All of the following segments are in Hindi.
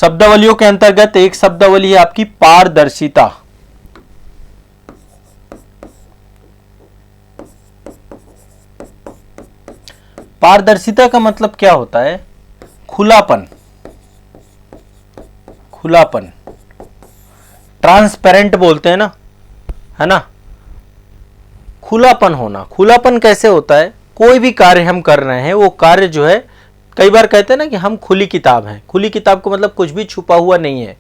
शब्दावलियों के अंतर्गत एक शब्दावली है आपकी पारदर्शिता। पारदर्शिता का मतलब क्या होता है? खुलापन, खुलापन, ट्रांसपेरेंट बोलते हैं ना, है ना, खुलापन होना। खुलापन कैसे होता है? कोई भी कार्य हम कर रहे हैं वो कार्य जो है, कई बार कहते हैं ना कि हम खुली किताब हैं। खुली किताब का मतलब कुछ भी छुपा हुआ नहीं है।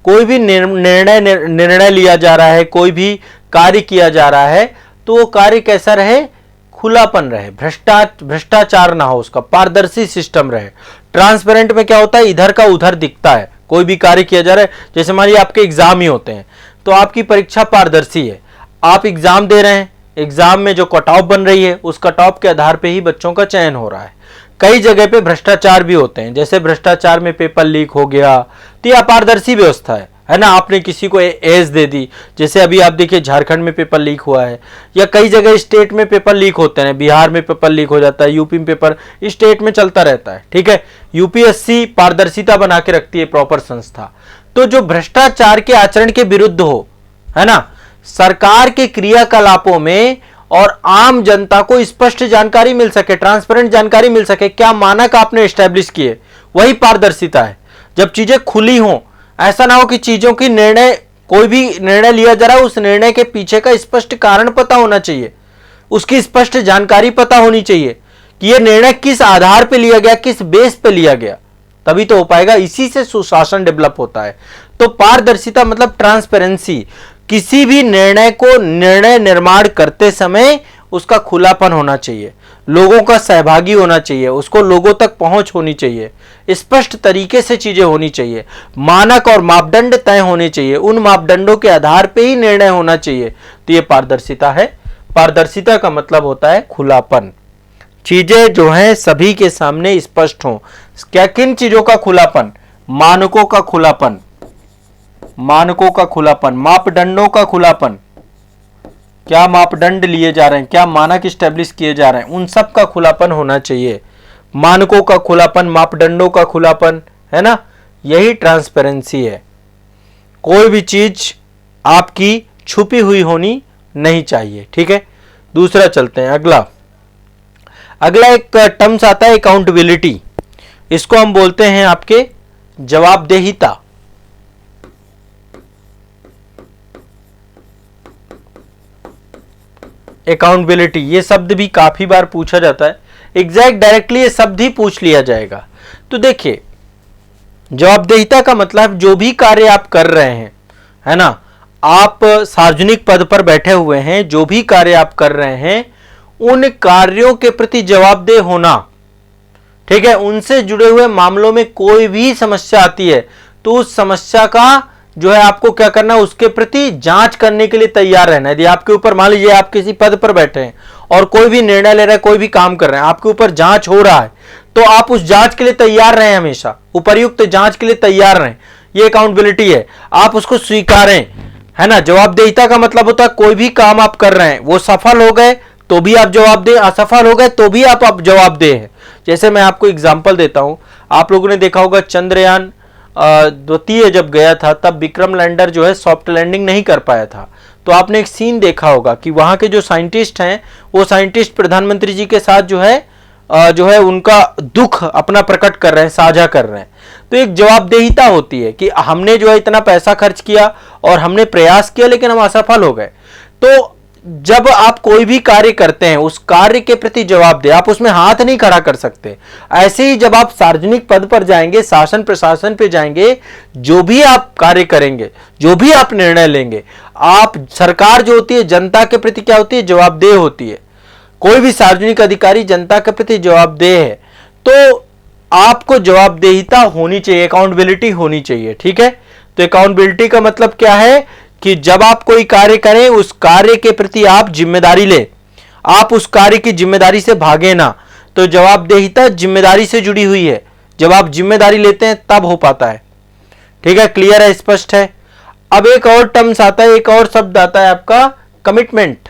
कोई भी निर्णय लिया जा रहा है, कोई भी कार्य किया जा रहा है, तो वो कार्य कैसा रहे? खुलापन रहे, भ्रष्टाचार ना हो, उसका पारदर्शी सिस्टम रहे। ट्रांसपेरेंट में क्या होता है? इधर का उधर दिखता है। कोई भी कार्य किया जा रहा है, जैसे मान लीजिए आपके एग्जाम ही होते हैं, तो आपकी परीक्षा पारदर्शी है। आप एग्जाम दे रहे हैं, एग्जाम में जो कट ऑफ बन रही है उस कट ऑफ के आधार पे ही बच्चों का चयन हो रहा है। कई जगह पे भ्रष्टाचार भी होते हैं, जैसे भ्रष्टाचार में पेपर लीक हो गया, तो यह अपारदर्शी व्यवस्था है ना। आपने किसी को एज दे दी, जैसे अभी आप देखिए झारखंड में पेपर लीक हुआ है, या कई जगह स्टेट में पेपर लीक होते हैं, बिहार में पेपर लीक हो जाता है, यूपी में पेपर, स्टेट में चलता रहता है, ठीक है। यूपीएससी पारदर्शिता बना के रखती है, प्रॉपर संस्था। तो जो भ्रष्टाचार के आचरण के विरुद्ध हो, है ना, सरकार के क्रियाकलापों में और आम जनता को स्पष्ट जानकारी मिल सके, ट्रांसपेरेंट जानकारी मिल सके, क्या मानक आपने एस्टेब्लिश किए, वही पारदर्शिता है। जब चीजें खुली हों, ऐसा ना हो कि चीजों की निर्णय, कोई भी निर्णय लिया जा रहा है, उस निर्णय के पीछे का स्पष्ट कारण पता होना चाहिए, उसकी स्पष्ट जानकारी पता होनी चाहिए कि यह निर्णय किस आधार पर लिया गया, किस बेस पे लिया गया, तभी तो हो पाएगा। इसी से सुशासन डेवलप होता है। तो पारदर्शिता मतलब ट्रांसपेरेंसी। किसी भी निर्णय को, निर्णय निर्माण करते समय उसका खुलापन होना चाहिए, लोगों का सहभागी होना चाहिए, उसको लोगों तक पहुंच होनी चाहिए, स्पष्ट तरीके से चीजें होनी चाहिए, मानक और मापदंड तय होने चाहिए, उन मापदंडों के आधार पे ही निर्णय होना चाहिए। तो ये पारदर्शिता है। पारदर्शिता का मतलब होता है खुलापन। चीजें जो हैं सभी के सामने स्पष्ट हों। क्या, किन चीजों का खुलापन? मानकों का खुलापन, मानकों का खुलापन, मापदंडों का खुलापन, क्या मापदंड लिए जा रहे हैं, क्या मानक स्टैब्लिश किए जा रहे हैं, उन सब का खुलापन होना चाहिए। मानकों का खुलापन, मापदंडों का खुलापन, है ना, यही ट्रांसपेरेंसी है। कोई भी चीज आपकी छुपी हुई होनी नहीं चाहिए, ठीक है। दूसरा चलते हैं, अगला एक टर्म्स आता है अकाउंटेबिलिटी। इसको हम बोलते हैं आपके जवाबदेहिता। अकाउंटेबिलिटी, ये शब्द भी काफी बार पूछा जाता है। एग्जैक्ट डायरेक्टली ये शब्द ही पूछ लिया जाएगा। तो देखिए, जवाबदेहिता का मतलब जो भी कार्य आप कर रहे हैं, है ना, आप सार्वजनिक पद पर बैठे हुए हैं, जो भी कार्य आप कर रहे हैं उन कार्यों के प्रति जवाबदेह होना, ठीक है। उनसे जुड़े हुए मामलों में कोई भी समस्या आती है तो उस समस्या का जो है आपको क्या करना है, उसके प्रति जांच करने के लिए तैयार रहना है। यदि आपके ऊपर, मान लीजिए आप किसी पद पर बैठे हैं और कोई भी निर्णय ले रहे हैं, कोई भी काम कर रहे हैं, आपके ऊपर जांच हो रहा है, तो आप उस जांच के लिए तैयार रहें, हमेशा उपर्युक्त जांच के लिए तैयार रहें। ये अकाउंटेबिलिटी है, आप उसको स्वीकारें, है ना। जवाबदेहिता का मतलब होता है कोई भी काम आप कर रहे हैं, वो सफल हो गए तो भी आप जवाबदेह, असफल हो गए तो भी आप जवाबदेह हैं। जैसे मैं आपको एग्जांपल देता हूं, आप लोगों ने देखा होगा चंद्रयान द्वितीय जब गया था तब विक्रम लैंडर जो है सॉफ्ट लैंडिंग नहीं कर पाया था। तो आपने एक सीन देखा होगा कि वहां के जो साइंटिस्ट हैं वो साइंटिस्ट प्रधानमंत्री जी के साथ जो है उनका दुख अपना प्रकट कर रहे हैं, साझा कर रहे हैं। तो एक जवाबदेहिता होती है कि हमने जो है इतना पैसा खर्च किया और हमने प्रयास किया लेकिन हम असफल हो गए। तो जब आप कोई भी कार्य करते हैं उस कार्य के प्रति जवाबदेह, आप उसमें हाथ नहीं खड़ा कर सकते। ऐसे ही जब आप सार्वजनिक पद पर जाएंगे, शासन प्रशासन पे जाएंगे, जो भी आप कार्य करेंगे, जो भी आप निर्णय लेंगे, आप, सरकार जो होती है जनता के प्रति क्या होती है, जवाबदेह होती है। कोई भी सार्वजनिक अधिकारी जनता के प्रति जवाबदेह है। तो आपको जवाबदेहिता होनी चाहिए, अकाउंटेबिलिटी होनी चाहिए, ठीक है। तो अकाउंटेबिलिटी का मतलब क्या है कि जब आप कोई कार्य करें उस कार्य के प्रति आप जिम्मेदारी लें, आप उस कार्य की जिम्मेदारी से भागे ना। तो जवाबदेहिता जिम्मेदारी से जुड़ी हुई है, जब आप जिम्मेदारी लेते हैं तब हो पाता है, ठीक है। क्लियर है, स्पष्ट है। अब एक और टर्म्स आता है, एक और शब्द आता है आपका कमिटमेंट,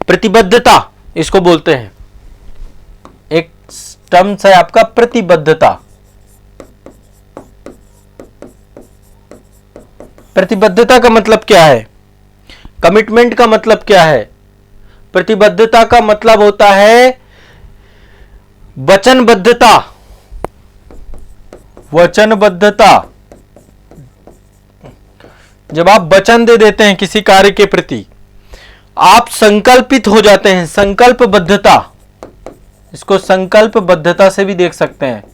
प्रतिबद्धता, इसको बोलते हैं। एक टर्म्स है आपका प्रतिबद्धता। प्रतिबद्धता का मतलब क्या है? कमिटमेंट का मतलब क्या है? प्रतिबद्धता का मतलब होता है वचनबद्धता। वचनबद्धता, जब आप वचन दे देते हैं किसी कार्य के प्रति, आप संकल्पित हो जाते हैं। संकल्पबद्धता, इसको संकल्पबद्धता से भी देख सकते हैं।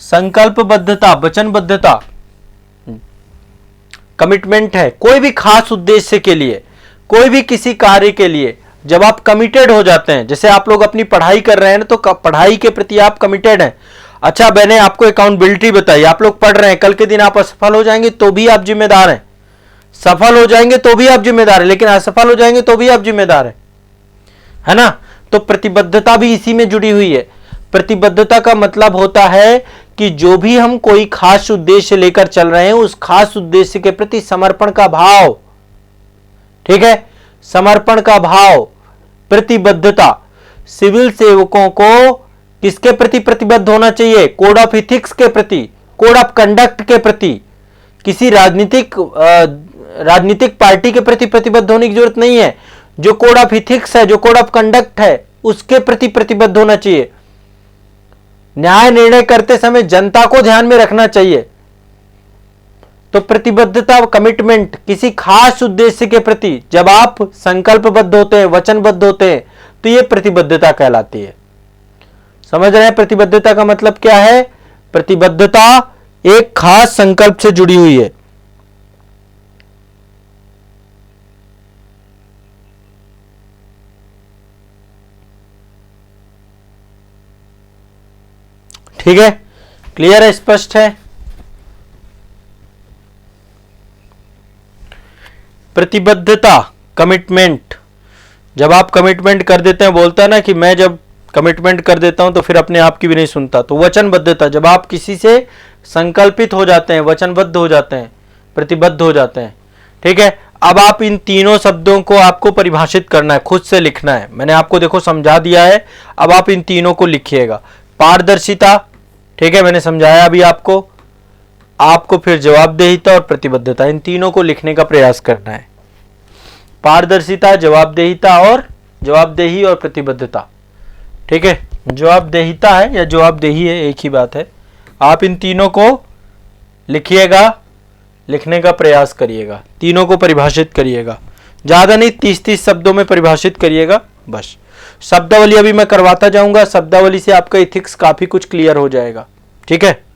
संकल्पबद्धता, वचनबद्धता, कमिटमेंट है। कोई भी खास उद्देश्य के लिए, कोई भी किसी कार्य के लिए जब आप कमिटेड हो जाते हैं, जैसे आप लोग अपनी पढ़ाई कर रहे हैं तो पढ़ाई के प्रति आप कमिटेड हैं। अच्छा, मैंने आपको अकाउंटेबिलिटी बताई, आप लोग पढ़ रहे हैं, कल के दिन आप असफल हो जाएंगे तो भी आप जिम्मेदार हैं। सफल हो जाएंगे तो भी आप जिम्मेदार हैं, लेकिन असफल हो जाएंगे तो भी आप जिम्मेदार हैं, है ना? तो प्रतिबद्धता भी इसी में जुड़ी हुई है। प्रतिबद्धता का मतलब होता है कि जो भी हम कोई खास उद्देश्य लेकर चल रहे हैं, उस खास उद्देश्य के प्रति समर्पण का भाव, ठीक है, समर्पण का भाव, प्रतिबद्धता। सिविल सेवकों को किसके प्रति प्रतिबद्ध होना चाहिए? कोड ऑफ इथिक्स के प्रति, कोड ऑफ कंडक्ट के प्रति। किसी राजनीतिक पार्टी के प्रति प्रतिबद्ध होने की जरूरत नहीं है। जो कोड ऑफ इथिक्स है, जो कोड ऑफ कंडक्ट है, उसके प्रति प्रतिबद्ध होना चाहिए। न्याय निर्णय करते समय जनता को ध्यान में रखना चाहिए। तो प्रतिबद्धता, कमिटमेंट, किसी खास उद्देश्य के प्रति जब आप संकल्पबद्ध होते हैं, वचनबद्ध होते हैं, तो यह प्रतिबद्धता कहलाती है। समझ रहे हैं प्रतिबद्धता का मतलब क्या है? प्रतिबद्धता एक खास संकल्प से जुड़ी हुई है। ठीक है, क्लियर है, स्पष्ट है? प्रतिबद्धता, कमिटमेंट, जब आप कमिटमेंट कर देते हैं, बोलता है ना कि मैं जब कमिटमेंट कर देता हूं तो फिर अपने आप की भी नहीं सुनता। तो वचनबद्धता, जब आप किसी से संकल्पित हो जाते हैं, वचनबद्ध हो जाते हैं, प्रतिबद्ध हो जाते हैं, ठीक है। अब आप इन तीनों शब्दों को आपको परिभाषित करना है, खुद से लिखना है। मैंने आपको देखो समझा दिया है, अब आप इन तीनों को लिखिएगा। पारदर्शिता, ठीक है, मैंने समझाया अभी आपको फिर जवाबदेहिता और प्रतिबद्धता, इन तीनों को लिखने का प्रयास करना है। पारदर्शिता, जवाबदेही और प्रतिबद्धता, ठीक है। जवाबदेहिता है या जवाबदेही है, एक ही बात है। आप इन तीनों को लिखिएगा, लिखने का प्रयास करिएगा, तीनों को परिभाषित करिएगा। ज़्यादा नहीं, 30-30 शब्दों में परिभाषित करिएगा बस। शब्दावली अभी मैं करवाता जाऊंगा, शब्दावली से आपका इथिक्स काफ़ी कुछ क्लियर हो जाएगा, ठीक है।